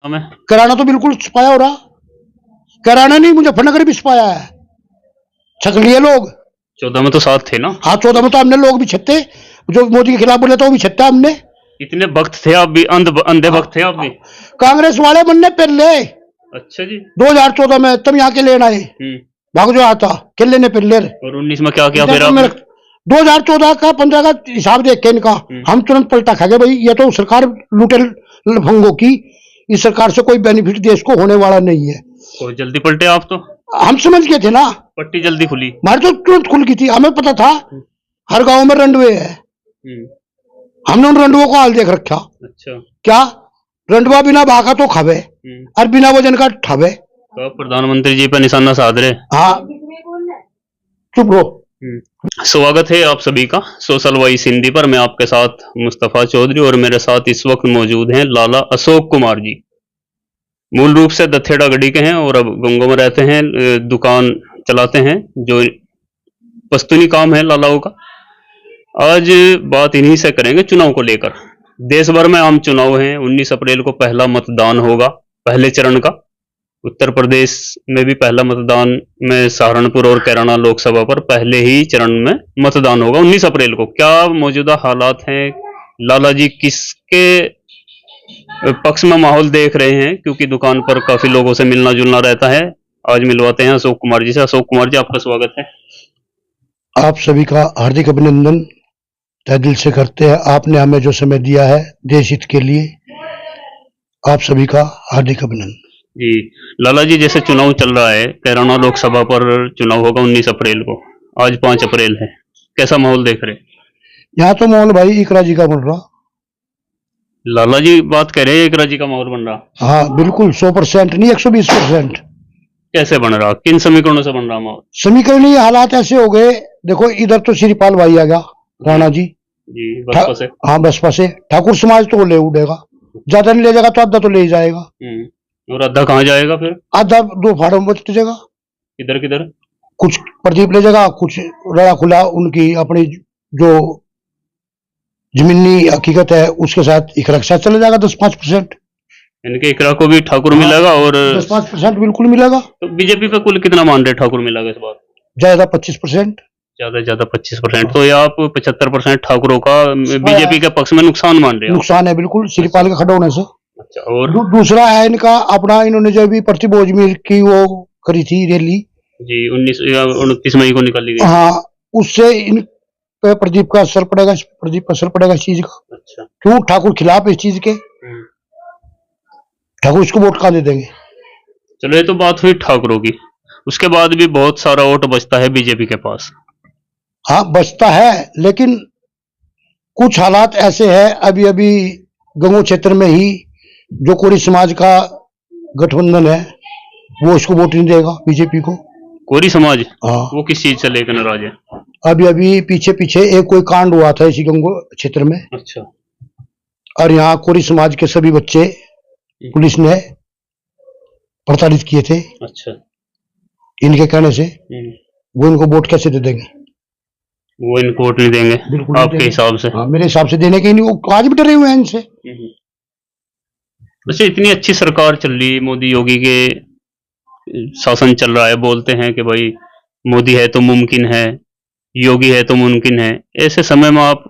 हमें कराना तो बिल्कुल छुपाया हो रहा। कराना नहीं, मुजफ्फरनगर भी छुपाया है, छक लिए लोग। 14 में तो साथ थे ना। हाँ, 14 में तो हमने लोग भी छत्ते, जो मोदी के खिलाफ बोले तो वो भी छत्ता हमने। इतने भक्त थे आप भी, अंधे भक्त थे आप भी। कांग्रेस वाले बनने पहले अच्छा जी। 2014 में तब यहाँ के लेन आए, भाग जो आता केले ने पिल्ले। और 19 में क्या किया फिर आपने? 2014 का 15 का हिसाब देख के इनका हम तुरंत पलटा खा गए। भाई ये तो सरकार लूटे लफंगों की, इस सरकार से कोई बेनिफिट देश को होने वाला नहीं है। तो जल्दी पलटे आप तो। हम समझ गए थे ना, पट्टी जल्दी खुली। हमारी तो तुरंत खुल गई थी, हमें पता था हर गांव में रंडवे है। हमने उन रंडुओं को हाल देख रखा। अच्छा। क्या रंडवा बिना भागा तो खावे और बिना वजन का ठावे। तो प्रधानमंत्री जी पर निशाना साध रहे। हाँ, चुप रहो। स्वागत है आप सभी का सोशल वॉइस हिंदी पर। मैं आपके साथ मुस्तफा चौधरी और मेरे साथ इस वक्त मौजूद हैं लाला अशोक कुमार जी। मूल रूप से दथेड़ा गढ़ी के हैं और अब गंगों में रहते हैं, दुकान चलाते हैं, जो पश्तूनी काम है लालाओं का। आज बात इन्हीं से करेंगे चुनाव को लेकर। देश भर में आम चुनाव हैं। 19 अप्रैल को पहला मतदान होगा, पहले चरण का। उत्तर प्रदेश में भी पहला मतदान में सहारनपुर और कैराना लोकसभा पर पहले ही चरण में मतदान होगा 19 अप्रैल को। क्या मौजूदा हालात हैं, लाला जी किसके पक्ष में माहौल देख रहे हैं? क्योंकि दुकान पर काफी लोगों से मिलना जुलना रहता है। आज मिलवाते हैं अशोक कुमार जी से। अशोक कुमार जी, आपका स्वागत है। आप सभी का हार्दिक अभिनंदन तहे दिल से करते हैं। आपने हमें जो समय दिया है देश हित के लिए, आप सभी का हार्दिक अभिनंदन। जी लाला जी, जैसे चुनाव चल रहा है, कैराना लोकसभा पर चुनाव होगा 19 अप्रैल को, आज 5 अप्रैल है, कैसा माहौल देख रहे हैं? यहाँ तो माहौल भाई इकरा जी का बन रहा। लाला जी बात कह रहे हैं इकरा जी का माहौल बन रहा। हाँ बिल्कुल, 100% नहीं 120%। कैसे बन रहा, किन समीकरणों से बन रहा माहौल? समीकरणीय हालात ऐसे हो गए, देखो इधर तो श्रीपाल भाई आ गया, राणा जी बसपा से। हाँ बसपा से। ठाकुर समाज तो ले उड़ेगा, ज्यादा नहीं ले जाएगा तो आधा तो ले ही जाएगा। और आधा कहाँ जाएगा फिर? आधा दो फाड़ों में बच जाएगा। किधर किधर? कुछ प्रदीप ले जाएगा, कुछ रड़ा खुला उनकी अपनी जो जमीनी हकीकत है उसके साथ इकरा के साथ चला जाएगा 10-5%। इनके इकरा को भी ठाकुर मिलेगा और 10-5% बिल्कुल मिलेगा। तो बीजेपी पे कुल कितना मान रहे ठाकुर मिलेगा इस बार? ज्यादा 25%। ज्यादा 25%। तो ये आप 75% ठाकुरों का बीजेपी के पक्ष में नुकसान मान रहे हो? नुकसान है बिल्कुल श्रीपाल के खड़ा होने से। अच्छा। और दूसरा है इनका अपना, इन्होंने जो भी प्रतिभोज मिल की वो करी थी रैली जी 29 मई को निकाली गई। हाँ, उससे इन पे प्रदीप का असर पड़ेगा, प्रदीप का असर पड़ेगा इस चीज का। अच्छा। क्यों ठाकुर खिलाफ इस चीज के, ठाकुर इसको वोट कहाँ दे देंगे? चलो ये तो बात हुई ठाकुरों की, उसके बाद भी बहुत सारा वोट बचता है बीजेपी के पास। हाँ बचता है, लेकिन कुछ हालात ऐसे हैं। अभी अभी गंगो क्षेत्र में ही जो कोरी समाज का गठबंधन है वो इसको वोट नहीं देगा बीजेपी को। कोरी समाज? हाँ। वो किस चीज से लेकर नाराज है? अभी अभी पीछे एक कोई कांड हुआ था इसी गंगो क्षेत्र में। अच्छा। और यहाँ कोरी समाज के सभी बच्चे पुलिस ने प्रताड़ित किए थे। अच्छा। इनके कहने से वो इनको वोट कैसे दे देंगे? वो इनको वोट नहीं देंगे आपके हिसाब से? हाँ, मेरे हिसाब से देने के नहीं, वो आज भी डरे हुए हैं इनसे। वैसे इतनी अच्छी सरकार चल रही, मोदी योगी के शासन चल रहा है, बोलते हैं कि भाई मोदी है तो मुमकिन है, योगी है तो मुमकिन है। ऐसे समय में आप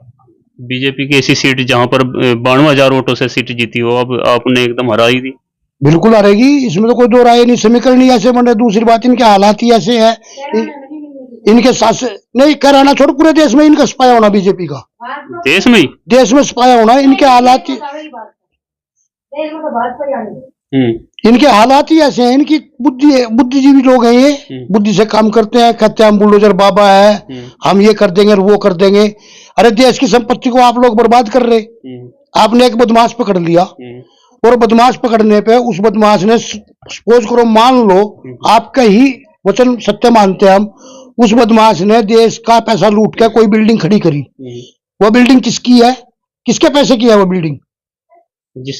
बीजेपी की ऐसी सीट जहां पर 92,000 वोटों से सीट जीती हो, अब आपने एकदम हरा ही दी। बिल्कुल हारेगी, इसमें तो कोई दो राय नहीं। समीकरण ही ऐसे बन रहे, दूसरी बात इनके हालात ही ऐसे है। इनके साथ नहीं कराना छोड़, पूरे देश में इनका सफाया होना बीजेपी का। देश में सफाया होना, इनके हालात इनके हालात ही ऐसे हैं। इनकी बुद्धिजीवी लोग हैं ये, बुद्धि से काम करते हैं, कहते हैं हम बुलडोजर बाबा है, हम ये कर देंगे और वो कर देंगे। अरे देश की संपत्ति को आप लोग बर्बाद कर रहे। आपने एक बदमाश पकड़ लिया और बदमाश पकड़ने पे उस बदमाश ने, सपोज करो मान लो आपका ही वचन सत्य मानते हैं हम, उस बदमाश ने देश का पैसा लूट के कोई बिल्डिंग खड़ी करी। वो बिल्डिंग किसकी है? किसके पैसे की है वो बिल्डिंग?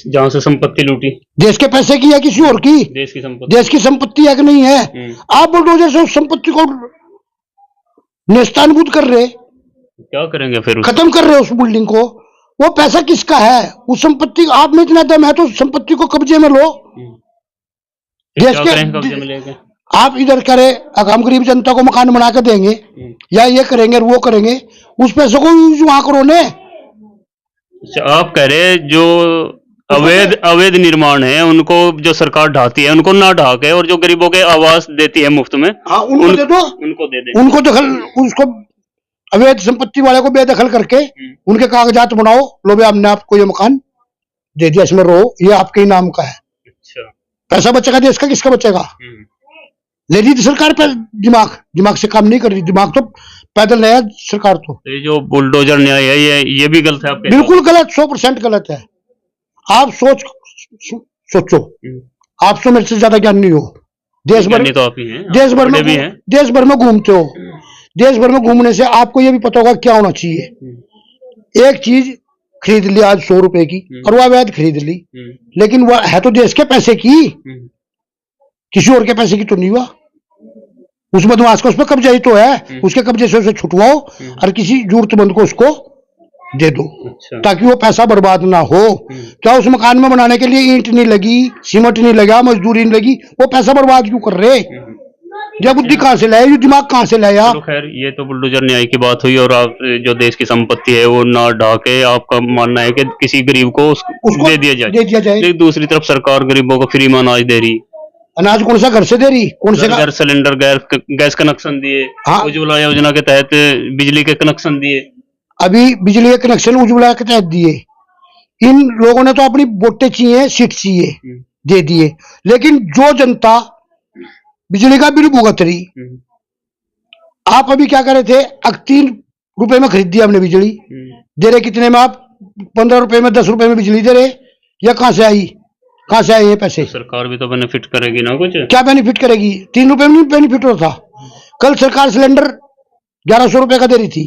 जहां से संपत्ति लूटी देश के पैसे की है किसी और की? देश की संपत्ति है कि नहीं है? आप बुलडोजर से उस संपत्ति को नेस्तानबूद कर रहे। क्या करेंगे फिर? खत्म कर रहे उस बिल्डिंग को। वो पैसा किसका है? उस संपत्ति, आप में इतना दम है तो संपत्ति को कब्जे में लो। क्या करें कब्जे में लेके? आप इधर करें, हम गरीब जनता को मकान बना के देंगे या ये करेंगे वो करेंगे, उस पैसे को यूज वहां करो ने। आप कह रहे जो अवैध निर्माण है उनको जो सरकार ढाती है उनको ना ढा के, और जो गरीबों के आवास देती है मुफ्त में, हाँ उनको दे दो, उनको दे दे, उनको दखल, उसको अवैध संपत्ति वाले को बेदखल करके उनके कागजात बनाओ, लो भाई हमने आपको ये मकान दे दिया, इसमें रहो, ये आपके ही नाम का है। अच्छा, पैसा पैसा बचेगा देश का, किसका बचेगा? ले ली थी सरकार पर दिमाग से काम नहीं कर रही, दिमाग तो पैदल है सरकार। तो ये जो बुलडोजर न्याय है ये भी गलत है आपके? बिल्कुल गलत, 100% गलत है। आप सोचो, आपसे मेरे से ज्यादा ज्ञान नहीं हो, देश भर तो आप ही हैं, देश भर में घूमते हो, देश भर में घूमने से आपको ये भी पता होगा क्या होना चाहिए। एक चीज खरीद ली आज 100 रुपए की और वो अवैध खरीद ली, लेकिन वह है तो देश के पैसे की, किसी और के पैसे की तो नहीं हुआ। उस बदमाश का उस पर कब्जा ही तो है, उसके कब्जे से उसे छुटवाओ और किसी जरूरतमंद को उसको दे दो। अच्छा। ताकि वो पैसा बर्बाद ना हो। क्या उस मकान में बनाने के लिए ईंट नहीं लगी, सीमेंट नहीं लगा, मजदूरी नहीं लगी, वो पैसा बर्बाद क्यों कर रहे? ये बुद्धि कहाँ से लाया, ये दिमाग कहाँ से लाया? तो खैर ये तो बुलडोजर न्याय की बात हुई, और आप जो देश की संपत्ति है वो ना ढा के, आपका मानना है कि किसी गरीब को उसको दे दिया जाए। लेकिन दूसरी तरफ सरकार गरीबों को फ्री में अनाज दे रही। अनाज कौन सा घर से दे रही? कौन से घर सिलेंडर, गैस कनेक्शन दिए, उज्ज्वला योजना के तहत बिजली के कनेक्शन दिए, अभी बिजली के कनेक्शन उज्ज्वला के तहत दिए। इन लोगों ने तो अपनी वोटें चाहिए, सीट चाहिए, दे दिए। लेकिन जो जनता बिजली का बिल भुगत रही, आप अभी क्या कर रहे थे? 3 रुपए में खरीद दिया हमने बिजली, दे रहे कितने में आप? 15 रुपए में, 10 रुपए में बिजली दे रहे। या कहां से आई ये पैसे? तो सरकार भी तो बेनिफिट करेगी ना कुछ। क्या बेनिफिट करेगी? 3 रुपए में नहीं बेनिफिट होता। कल सरकार सिलेंडर 1100 रुपए का दे रही थी,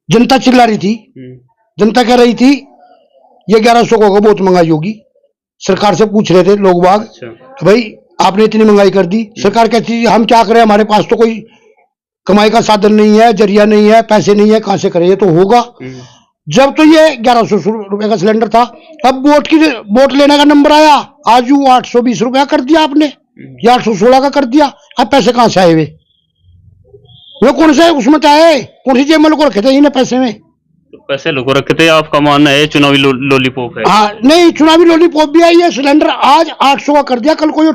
जनता चिल्ला रही थी, जनता कह रही थी ये 1100 को बहुत महंगाई होगी। सरकार से पूछ रहे थे लोग बाग, तो भाई आपने इतनी महंगाई कर दी। सरकार कहती है हम क्या करें, हमारे पास तो कोई कमाई का साधन नहीं है, जरिया नहीं है, पैसे नहीं है, कहां से करें? ये तो होगा। जब तो ये 1100 रुपए का सिलेंडर था, अब वोट लेने का नंबर आया, आज 820 रुपया कर दिया आपने, या 816 का कर दिया। अब पैसे कहां से आए? वे कौन से उसमें आए? कौन सी जेब में लोग रखे थे इन्हें पैसे में? तो पैसे लोग रखे थे, आपका मानना है चुनावी लॉलीपॉप है? हाँ, नहीं चुनावी लॉलीपॉप भी आई है। सिलेंडर आज 800 का कर दिया, कल को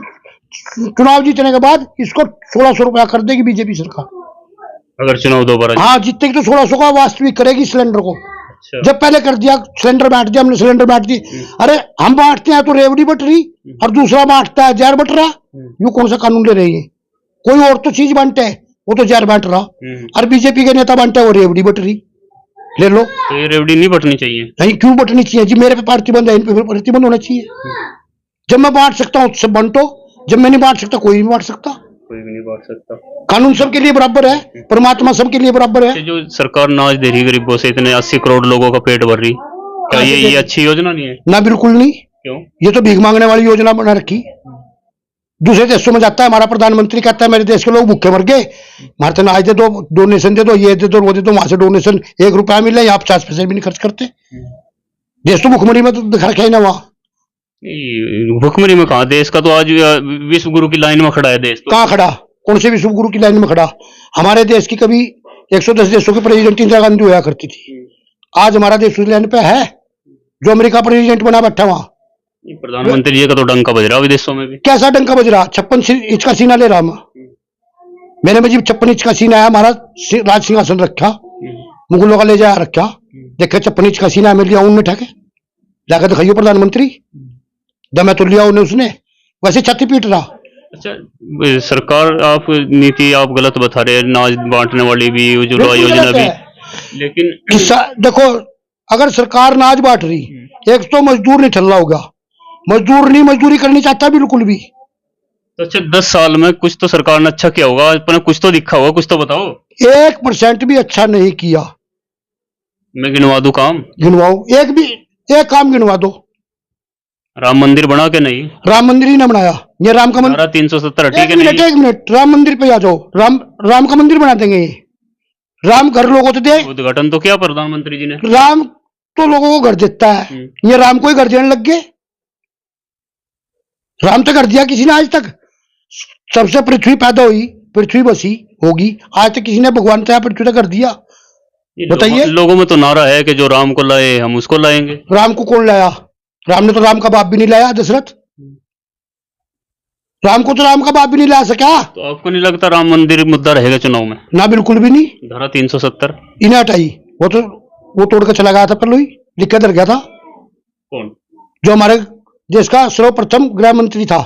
चुनाव जीतने के बाद इसको 1600 रुपया कर देगी बीजेपी सरकार, अगर चुनाव दोबारा। हाँ जीतेगी तो 1600 का वास्तविक करेगी सिलेंडर को। अच्छा। जब पहले कर दिया, सिलेंडर बांट दिया हमने, सिलेंडर बांट दी। अरे हम बांटते हैं तो रेवड़ी बट रही, और दूसरा बांटता है जहर बट रहा। यू कौन सा कानून ले रही है? कोई और तो चीज बांटे, वो तो जहर बांट रहा, और बीजेपी के नेता बांटे वो रेवड़ी बट रही। ले लो। तो ये रेवड़ी नहीं बटनी चाहिए? नहीं, क्यों बटनी चाहिए जी? मेरे पे प्रतिबंध है, इन पे प्रतिबंध होना चाहिए। जब मैं बांट सकता हूँ सब बांटो, जब मैं नहीं बांट सकता कोई नहीं बांट सकता। कोई भी नहीं बांट सकता। कानून सबके लिए बराबर है, परमात्मा सबके लिए बराबर है। जो सरकार नाज दे रही गरीबों से, इतने 80 करोड़ लोगों का पेट भर रही, क्या ये अच्छी योजना नहीं है? ना, बिल्कुल नहीं। क्यों? ये तो भीख मांगने वाली योजना बना रखी। दूसरे देशों में जाता है हमारा प्रधानमंत्री, कहता है मेरे देश के लोग भूखे मर गए, हमारे तो नाज दे दो, डोनेशन दे दो, ये दे दो, वो दे दो। वहां से डोनेशन 1 रुपया मिले, यहाँ 50 पैसे भी नहीं खर्च करते। देश तो भूखमरी में तो दिखा रखा है ना। वहां भूखमरी में कहा? देश का तो आज विश्व गुरु की लाइन में खड़ा है देश। तो कहाँ खड़ा? कौन से विश्व गुरु की लाइन में खड़ा? हमारे देश की कभी 110 देशों की प्रेसिडेंट इंदिरा गांधी हुआ करती थी, आज हमारा देश उस लाइन पे है जो अमेरिका प्रेसिडेंट बना बैठा वहां। प्रधानमंत्री जी का तो डंका बज रहा विदेशों में भी। कैसा डंका बज रहा? 56 इंच का सीना ले रहा। मैंने मुझे 56 इंच का सीना है, हमारा राज सिंहासन रखा, मुगलों का ले जाया रखा, देखा 56 इंच का सीना मिल गया, उनने ठाके जाकर दिखाइयो प्रधानमंत्री, दम तो लिया उन्हें, उसने वैसे छाती पीट रहा। अच्छा, सरकार आप नीति आप गलत बता रहे हैं, नाज बांटने वाली भी, उज्ज्वला योजना भी, लेकिन देखो अगर सरकार नाज बांट रही, एक तो मजदूर नहीं ठल्ला होगा, मजदूर नहीं मजदूरी करनी चाहता बिल्कुल भी। तो अच्छा 10 साल में कुछ तो सरकार ने अच्छा किया होगा, अपने कुछ तो दिखा होगा, कुछ तो बताओ। 1% भी अच्छा नहीं किया। मैं गिनवा दूं काम? गिनवाओ, एक काम गिनवा दो। राम मंदिर बना के? नहीं, राम मंदिर ही ना बनाया, ये राम का मंदिर 370 ठीक है। एक मिनट, राम मंदिर पे आ जाओ, राम का मंदिर बना देंगे। ये राम घर लोगों तो दे, उद्घाटन तो किया प्रधानमंत्री जी ने। राम तो लोगों को घर देता है। ये राम को ही घर देने लग गए। राम तो कर दिया किसी ने आज तक। सबसे पृथ्वी पैदा हुई, पृथ्वी बसी होगी, आज तक किसी ने भगवान चाहे पृथ्वी तो कर दिया। बताइए। लोगों में तो नारा है कि जो राम को लाए हम उसको लाएंगे। राम को कौन लाया? राम ने तो राम का बाप भी नहीं लाया, दशरथ। राम को तो राम का बाप भी नहीं ला सका। तो आपको नहीं लगता राम मंदिर मुद्दा रहेगा चुनाव में? ना, बिल्कुल भी नहीं। धारा 370 इन्हें हटाई, वो तोड़ के चला गया था, पहले ही लिख के दर गया था। कौन? जो हमारे देश का सर्वप्रथम गृह मंत्री था,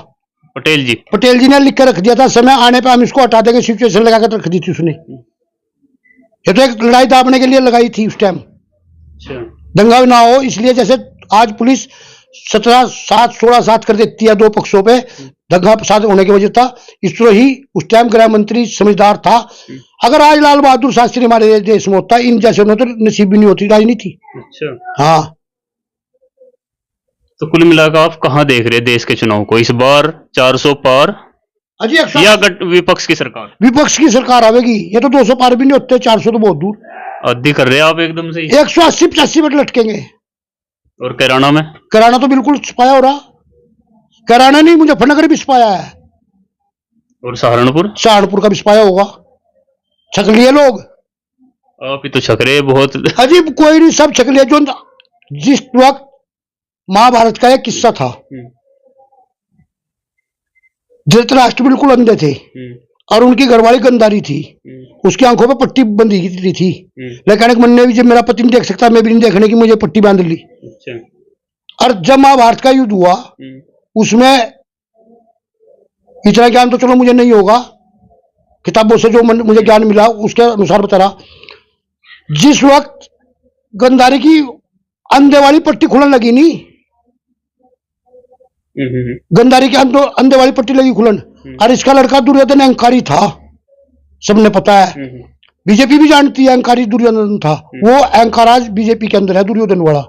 पटेल जी। पटेल जी ने लिख कर रख दिया था, समय आने पे हम इसको हटा देंगे, सिचुएशन लगा कर रख दी थी उसने। ये तो एक लड़ाई दाबने के लिए लगाई थी उस टाइम, दंगा ना हो इसलिए। जैसे आज पुलिस 17-7, 16-7 कर देती है दो पक्षों पे, दंगा फसाद होने की वजह था। इस तरह ही उस टाइम गृह मंत्री समझदार था। अगर आज लाल बहादुर शास्त्री हमारे देश में होता, इन जैसे तो नसीब भी नहीं होती राजनीति। अच्छा। हाँ। तो कुल मिलाकर आप कहाँ देख रहे हैं देश के चुनाव को? इस बार 400 पार अजी या विपक्ष की सरकार? विपक्ष की सरकार आवेगी। ये तो 200 पार भी नहीं होते, 400 तो बहुत दूर। अद्दी कर रहे हैं आप एकदम से। 180-85 मिनट लटकेंगे। और कैराना में? कैराना तो बिल्कुल छुपाया हो रहा। कैराना नहीं, मुजफ्फरनगर भी छुपाया है। और सहारनपुर? सहारनपुर का भी छुपाया होगा। छक लिए लोग। आप ही तो छक रहे बहुत। अजीब कोई नहीं, सब छक लिए। जो जिस वक्त महाभारत का एक किस्सा था, धृतराष्ट्र बिल्कुल अंधे थे और उनकी घरवाली गंधारी थी। उसकी आंखों पे पट्टी बंधी थी, लेकिन एक मन ने भी, जब मेरा पति नहीं देख सकता मैं भी नहीं देखने की, मुझे पट्टी बांध ली। और जब महाभारत का युद्ध हुआ, उसमें इतना ज्ञान तो चलो मुझे नहीं होगा, किताबों से जो मुझे ज्ञान मिला उसके अनुसार बता रहा। जिस वक्त गंधारी की अंधे वाली पट्टी खुलने लगी नहीं, गंधारी की अंधे वाली पट्टी लगी खुलन, और इसका लड़का दुर्योधन अहंकारी था, सबने पता है। बीजेपी भी जानती है अहंकारी दुर्योधन था। वो अहंकार आज बीजेपी के अंदर है, दुर्योधन वाला।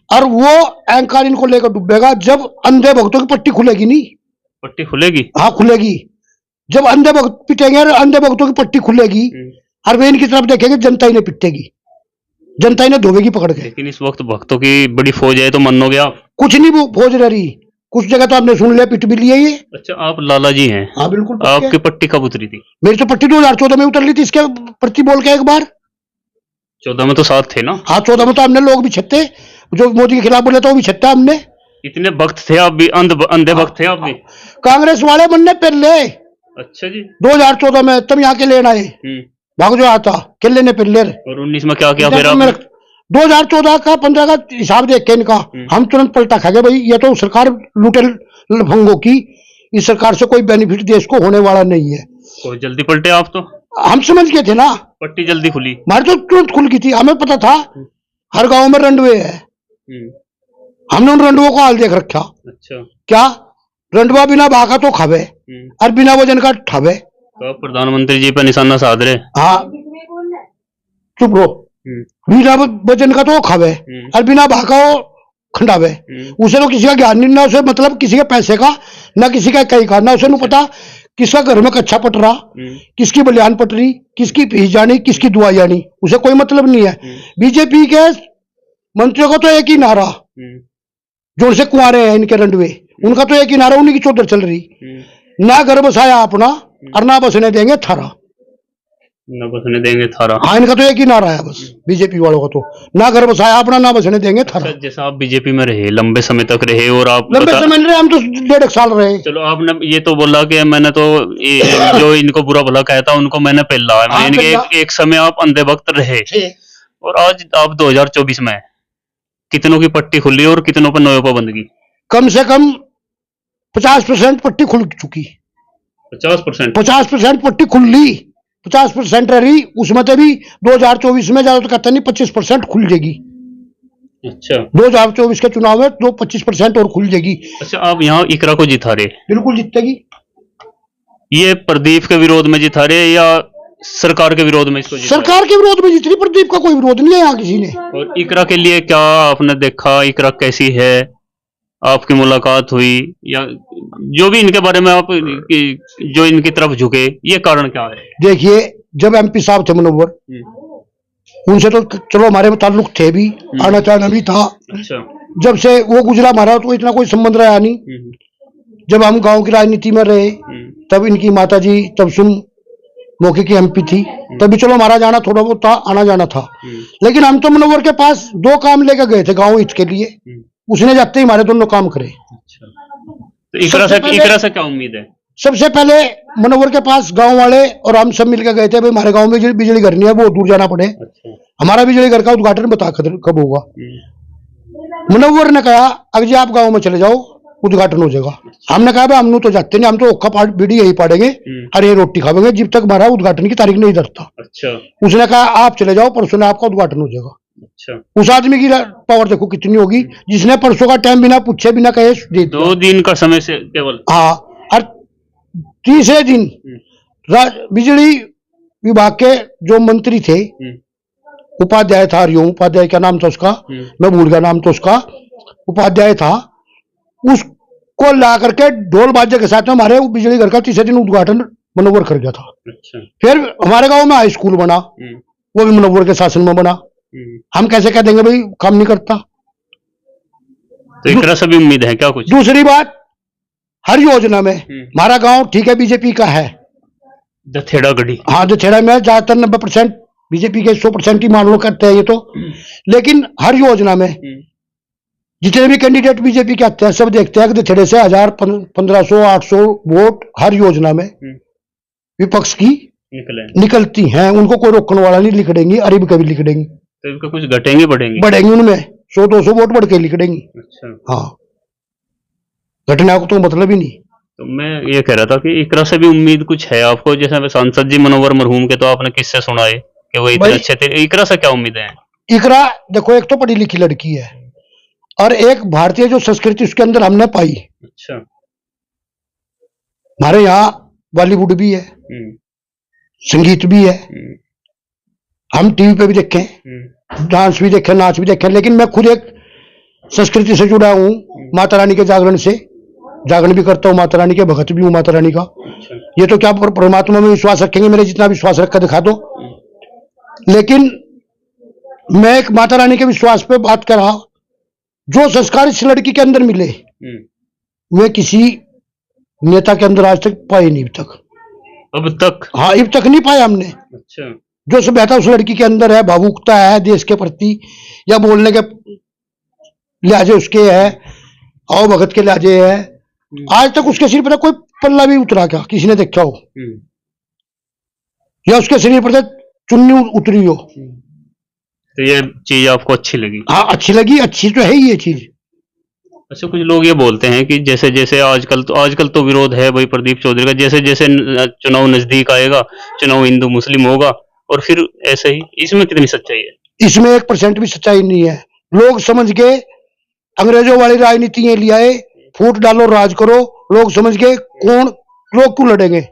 और वो अहंकार इनको लेकर डूबेगा जब अंधे भक्तों की पट्टी खुलेगी। नहीं, पट्टी खुलेगी? हाँ खुलेगी। जब अंधे भक्त पिटेंगे और अंधे भक्तों की पट्टी खुलेगी और वे इनकी तरफ देखेंगे, जनता ही ने पिटेगी, जनता ही ने धोबेगी पकड़ के। लेकिन इस वक्त भक्तों की बड़ी फौज है, तो मन हो गया। कुछ नहीं वो फौज रह रही, कुछ जगह तो आपने सुन लिया पिट भी लिया ये। अच्छा, आप लाला जी हैं? हाँ बिल्कुल। आपकी पट्टी कब उतरी थी? मेरी तो पट्टी 2014 में उतर ली थी, इसके प्रति बोल के एक बार। 14 में तो साथ थे ना? हाँ 14 में तो हमने लोग भी छत्ते, जो मोदी के खिलाफ बोले तो वो भी छत्ता हमने। इतने भक्त थे आप भी? अंधे भक्त थे आप भी? कांग्रेस वाले बनने पहले। अच्छा जी। 2014 में तब यहाँ के लेन आए, भाग जो आता किले ने पहले। और 19 में क्या किया फिर आपने? 2014 का 15 का हिसाब देख के इनका हम तुरंत पलटा खा गए। भाई ये तो सरकार लूटे लफंगों की, इस सरकार से कोई बेनिफिट देश को होने वाला नहीं है। कोई जल्दी पलटे आप तो? हम समझ गए थे ना, पट्टी जल्दी खुली। हमारी तो तुरंत खुल गई थी, हमें पता था हर गांव में रंडवे है। हमने उन रंडवों को हाल देख रखा। अच्छा। क्या रंडवा बिना भागा तो खावे और बिना वजन का ठावे। तो प्रधानमंत्री जी पे निशाना साध रहे। हाँ चुप रहो। बिना वजन का तो खावे और बिना भागा वो खंडावे। उसे तो किसी का ज्ञान नहीं, ना उसे मतलब किसी के पैसे का, ना किसी का कहीं का, ना उसे नहीं पता किसका घर में कच्चा पट रहा, किसकी बलियान पट रही, किसकी फीस जानी, किसकी दुआ जानी, उसे कोई मतलब नहीं है। बीजेपी के मंत्रियों का तो एक ही नारा, जो उनसे कुंवारे हैं इनके रंडवे, उनका तो एक ही नारा, उन्हीं की चौधर चल रही, ना घर बसाया अपना और ना बसने देंगे थारा। ना बसने देंगे थारा। हाँ इनका तो एक ही नारा है बस, बीजेपी वालों का तो, ना घर बसाया अपना ना बसने देंगे थारा। अच्छा, जैसा आप बीजेपी में रहे, लंबे समय तक रहे, और आप लंबे समय रहे, हम तो 1.5 साल रहे। चलो, आपने ये तो बोला कि मैंने तो जो इनको बुरा भला कहता उनको मैंने पहला है। हाँ, इनके एक समय आप अंधे वक्त रहे, और आज आप 2024 में कितनों की पट्टी खुली और कितनों पर नोयों पाबंदगी? कम से कम 50% पट्टी खुल चुकी। 50% पट्टी खुल ली, 50% रही, उसमें तो भी 2024 में ज्यादा तो कहता नहीं 25% खुल जाएगी। अच्छा, 2024 के चुनाव में तो 25% और खुल जाएगी। अच्छा, आप यहाँ इकरा को जिता रहे? बिल्कुल जीतेगी। ये प्रदीप के विरोध में जिता रहे या सरकार के विरोध में? इसको सरकार के विरोध में जीत रही, प्रदीप का कोई विरोध नहीं है यहाँ किसी ने। और इकरा के लिए क्या आपने देखा? इकरा कैसी है? आपकी मुलाकात हुई या जो भी इनके बारे में आप जो इनकी तरफ झुके, ये कारण क्या है? देखिए, जब एमपी साहब थे मनोवर, उनसे तो चलो हमारे में ताल्लुक थे भी, आना जाना भी था। अच्छा। जब से वो गुजरा हमारा तो इतना कोई संबंध रहा नहीं। जब हम गांव की राजनीति में रहे तब इनकी माता जी तब सुन मौके की एमपी थी, तभी चलो हमारा जाना थोड़ा बहुत था, आना जाना था। लेकिन हम तो मनोवर के पास 2 काम लेकर गए थे गांव हित के लिए, उसने जाते ही हमारे दोनों काम करे। अच्छा। तो इकरा से क्या उम्मीद है? सबसे पहले मनोवर के पास गांव वाले और हम सब मिलकर गए थे, भाई हमारे गांव में बिजली घर नहीं है, वो दूर जाना पड़े। अच्छा। हमारा बिजली घर का उद्घाटन बता कब होगा। मनोवर ने कहा अगर जी आप गांव में चले जाओ उद्घाटन हो जाएगा। हमने कहा भाई हम तो जाते नहीं, हम तो औखा बीड़ी यही पाड़ेंगे, अरे रोटी खावेंगे जब तक हमारा उद्घाटन की तारीख नहीं धरता। अच्छा। उसने कहा आप चले जाओ, परसों में आपका उद्घाटन हो जाएगा। अच्छा। उस आदमी की पावर देखो कितनी होगी, जिसने परसों का टाइम बिना पूछे बिना कहे दे 2 दिन का समय से केवल। हाँ, और तीसरे दिन बिजली विभाग के जो मंत्री थे, उपाध्याय था, हरिओम उपाध्याय, क्या नाम था उसका, मैं भूल गया नाम तो उसका, उपाध्याय था, उसको ला करके ढोल बाजे के साथ में हमारे बिजली घर का तीसरे दिन उद्घाटन मनोवर कर गया था। अच्छा। फिर हमारे गांव में हाई स्कूल बना, वो भी मनोवर के शासन में बना। हम कैसे कह देंगे भाई काम नहीं करता? तो एक तरह से भी उम्मीद है क्या कुछ? दूसरी बात, हर योजना में हमारा गांव ठीक है बीजेपी का है, दथेड़ा गढ़ी। हाँ, दथेड़ा में ज्यादातर 90% बीजेपी के 100% ही मान लो करते हैं ये तो। लेकिन हर योजना में जितने भी कैंडिडेट बीजेपी के आते हैं सब देखते हैं कि दथेड़े से 1000, 1500, 800 वोट हर योजना में विपक्ष की निकलती हैं। उनको कोई रोकने वाला नहीं, लिखड़ेंगी, अरब कभी लिखड़ेंगी, तो इनका कुछ घटेंगे बढ़ेंगी उनमें 100-200 वोट बढ़ के लिखड़ेंगी। अच्छा। हाँ, घटना को तो मतलब ही नहीं। तो मैं ये कह रहा था कि इकरा से भी उम्मीद कुछ है आपको? जैसे सांसद जी मनोवर मरहूम के तो आपने किससे सुनाए कि वो इतने अच्छे थे, इकरा से क्या उम्मीद है? इकरा देखो, एक तो पढ़ी लिखी लड़की है और एक भारतीय जो संस्कृति उसके अंदर हमने पाई। अच्छा। हमारे यहाँ बॉलीवुड भी है, संगीत भी है, हम टीवी पे भी देखे, डांस भी देखे, नाच भी देखे, लेकिन मैं खुद एक संस्कृति से जुड़ा हूँ, माता रानी के जागरण से, जागरण भी करता हूँ माता रानी के, भगत भी हूँ माता रानी का। अच्छा। ये तो क्या परमात्मा में विश्वास रखेंगे, मेरे जितना विश्वास रखकर दिखा दो। लेकिन मैं एक माता रानी के विश्वास पे बात कर रहा, जो संस्कार इस लड़की के अंदर मिले वे किसी नेता के अंदर आज तक पाए नहीं अब तक। हाँ, अब तक नहीं पाया हमने। अच्छा। जो सभ्यता उस लड़की के अंदर है, भावुकता है देश के प्रति, या बोलने के लिहाजे उसके है, आओ भगत के लिहाजे है, आज तक उसके शरीर पर कोई पल्ला भी उतरा क्या किसी ने देखा हो, या उसके शरीर पर चुन्नी उतरी हो? तो ये चीज आपको अच्छी लगी? हाँ, अच्छी लगी, अच्छी तो है ही ये चीज। अच्छा, कुछ लोग ये बोलते हैं कि जैसे जैसे आजकल तो विरोध है भाई प्रदीप चौधरी का, जैसे जैसे चुनाव नजदीक आएगा चुनाव हिंदू मुस्लिम होगा और फिर ऐसे ही। इसमें कितनी सच्चाई है? इसमें 1% भी सच्चाई नहीं है। लोग समझ के अंग्रेजों वाली राजनीति ले आए, फूट डालो राज करो, लोग समझ के कौन लोग क्यों लड़ेंगे,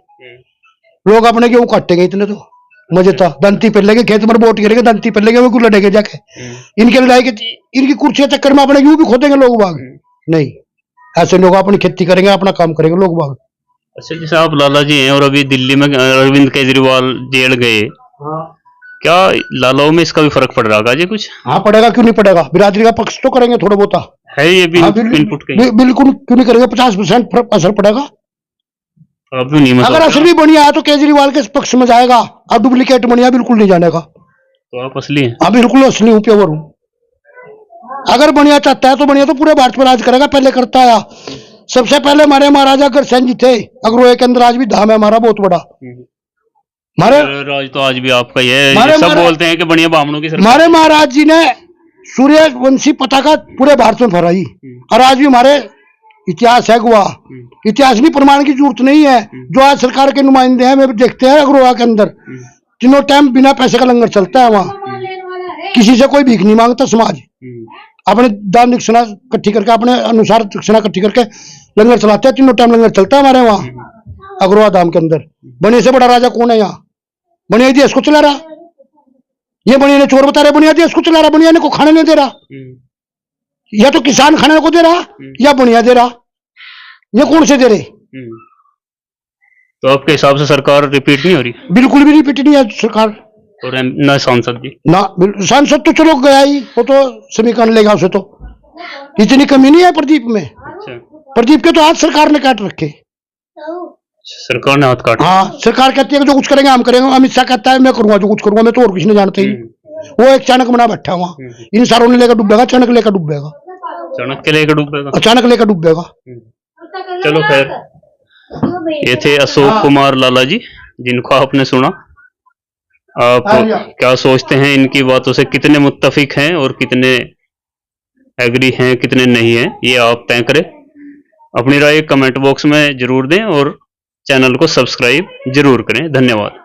लोग अपने क्यों काटेंगे, इतने तो मजे था। दंती पर लेके खेत में वोट गिरेंगे, दंती पर लेके वो क्यों लड़ेंगे जाके, इनके लड़ाई के इनकी कुर्सी चक्कर में अपने क्यों भी खोदेंगे लोग बाग? नहीं, ऐसे लोग अपनी खेती करेंगे, अपना काम करेंगे लोग बाग। अच्छा, जैसे आप लाला जी हैं और अभी दिल्ली में अरविंद केजरीवाल जेल गए, क्या लालाओं में इसका भी फर्क पड़ रहा है जी कुछ? हाँ, पड़ेगा, क्यों नहीं पड़ेगा, बिरादरी का पक्ष तो करेंगे थोड़ा बहुत है ये भी। हाँ, बिल्कुल क्यों नहीं करेंगे, 50% असर पड़ेगा। नहीं, अगर असली बढ़िया है तो केजरीवाल के पक्ष में जाएगा, और डुप्लीकेट बढ़िया बिल्कुल नहीं जाने का। तो आप असली हैं? हाँ, बिल्कुल असली हूँ, प्योर हूँ। अगर बढ़िया चाहता है तो बढ़िया तो पूरे भारत पर राज करेगा, पहले करता आया। सबसे पहले हमारे महाराजा अग्रसेन जी थे, अग्रवाल के अंदर आज भी धाम है हमारा बहुत बड़ा। हमारे राज तो आज भी आपका ही है, सब बोलते हैं कि बढ़िया ब्राह्मणों की सरकार। हमारे महाराज जी ने सूर्यवंशी पताका पूरे भारत में फहराई, और आज भी हमारे इतिहास है गवाह। इतिहास भी प्रमाण की जरूरत नहीं है, जो आज सरकार के नुमाइंदे हैं, वे देखते हैं अग्रवाल के अंदर तीनों टाइम बिना पैसे का लंगर चलता है वहाँ, किसी से कोई भीख नहीं मांगता। समाज अपने दान दक्षिणा इकट्ठी करके, अपने अनुसार दक्षिणा इकट्ठी करके लंगर चलाते हैं, तीनों टाइम लंगर चलता है हमारे वहाँ अग्रवाल धाम के अंदर। बनिया से बड़ा राजा कौन है यहाँ? बनिया देश को चला रहा, ये बनिया ने चोर बता रहे, बनिया देश को चला रहा, बनिया ने को खाने नहीं दे रहा, या तो किसान खाने को दे रहा या बनिया दे रहा, ये कौन से दे रहे? तो आपके हिसाब से सरकार रिपीट नहीं हो रही? बिल्कुल भी रिपीट नहीं है सरकार। और न सांसद जी? ना सांसद तो चलो गया ही, वो तो समीकरण लेगा उसे, तो इतनी कमी नहीं है प्रदीप में। अच्छा, प्रदीप के तो हाथ सरकार ने काट रखे। सरकार ने हाथ काटा? हाँ, सरकार कहती है कि जो कुछ करेंगे हम करेंगे, अमित शाह कहता है मैं करूंगा जो कुछ करूंगा, मैं तो और कुछ नहीं जानते ही। वो एक चाणक बना बैठा वहां, इन सारों ने लेकर डूबेगा, चाणक लेकर डूबेगा, चाणक के लेकर डूबेगा, अचानक लेकर डूबेगा। चलो खैर, ये थे अशोक कुमार लाला जी, जिनको आपने सुना। आप क्या सोचते हैं इनकी बातों से? कितने मुत्तफिक हैं और कितने एग्री हैं, कितने नहीं हैं, ये आप तय करें। अपनी राय कमेंट बॉक्स में जरूर दें और चैनल को सब्सक्राइब जरूर करें। धन्यवाद।